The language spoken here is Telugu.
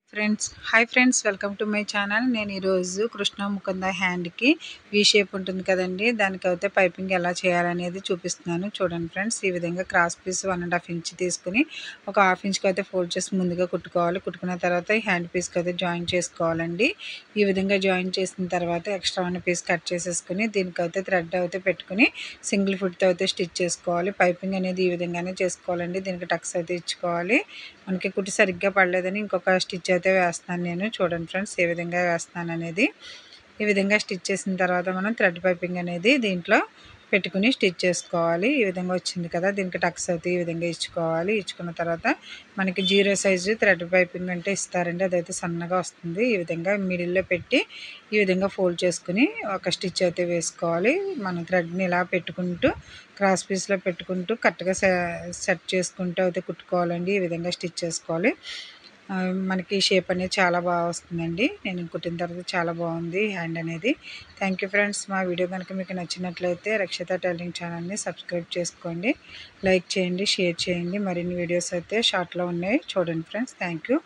Hi friends, welcome to my channel. నేను ఈరోజు కృష్ణ ముకుంద హ్యాండ్కి వీ షేప్ ఉంటుంది కదండి, దానికైతే పైపింగ్ ఎలా చేయాలనేది చూపిస్తున్నాను. చూడండి ఫ్రెండ్స్, ఈ విధంగా క్రాస్ పీస్ 1.5 ఇంచ్ తీసుకుని ఒక హాఫ్ ఇంచ్కి అయితే ఫోల్డ్ చేసి ముందుగా కుట్టుకోవాలి. కుట్టుకున్న తర్వాత ఈ హ్యాండ్ పీస్కి అయితే జాయిన్ చేసుకోవాలండి. ఈ విధంగా జాయిన్ చేసిన తర్వాత ఎక్స్ట్రా ఉన్న పీస్ కట్ చేసేసుకుని దీనికైతే థ్రెడ్ అయితే పెట్టుకుని సింగిల్ ఫుట్తో అయితే స్టిచ్ చేసుకోవాలి. పైపింగ్ అనేది ఈ విధంగానే చేసుకోవాలండి. దీనికి టక్స్ అయితే ఇచ్చుకోవాలి. మనకి కుట్టి సరిగ్గా పడలేదని ఇంకొక స్టిచ్ అయితే వేస్తాను నేను. చూడండి ఫ్రెండ్స్, ఏ విధంగా వేస్తాను అనేది. ఈ విధంగా స్టిచ్ చేసిన తర్వాత మనం థ్రెడ్ పైపింగ్ అనేది దీంట్లో పెట్టుకుని స్టిచ్ చేసుకోవాలి. ఈ విధంగా వచ్చింది కదా, దీనికి టక్స్ అయితే ఈ విధంగా ఇచ్చుకోవాలి. ఇచ్చుకున్న తర్వాత మనకి 0 సైజు థ్రెడ్ పైపింగ్ అంటే ఇస్తారండి, అదైతే సన్నగా వస్తుంది. ఈ విధంగా మిడిల్లో పెట్టి ఈ విధంగా ఫోల్డ్ చేసుకుని ఒక స్టిచ్ అయితే వేసుకోవాలి. మనం థ్రెడ్ని ఇలా పెట్టుకుంటూ క్రాస్ పీస్లో పెట్టుకుంటూ కరెక్ట్గా సెట్ చేసుకుంటూ అయితే కుట్టుకోవాలండి. ఈ విధంగా స్టిచ్ చేసుకోవాలి. మనకి షేప్ అనేది చాలా బాగా వస్తుందండి. నేను కుట్టిన తర్వాత చాలా బాగుంది హ్యాండ్ అనేది. Thank you friends. మా వీడియో కనుక మీకు నచ్చినట్లయితే రక్షిత టైలరింగ్ ఛానల్ని సబ్స్క్రైబ్ చేసుకోండి, లైక్ చేయండి, షేర్ చేయండి. మరిన్ని వీడియోస్ అయితే షార్ట్లో ఉన్నాయి, చూడండి ఫ్రెండ్స్. Thank you.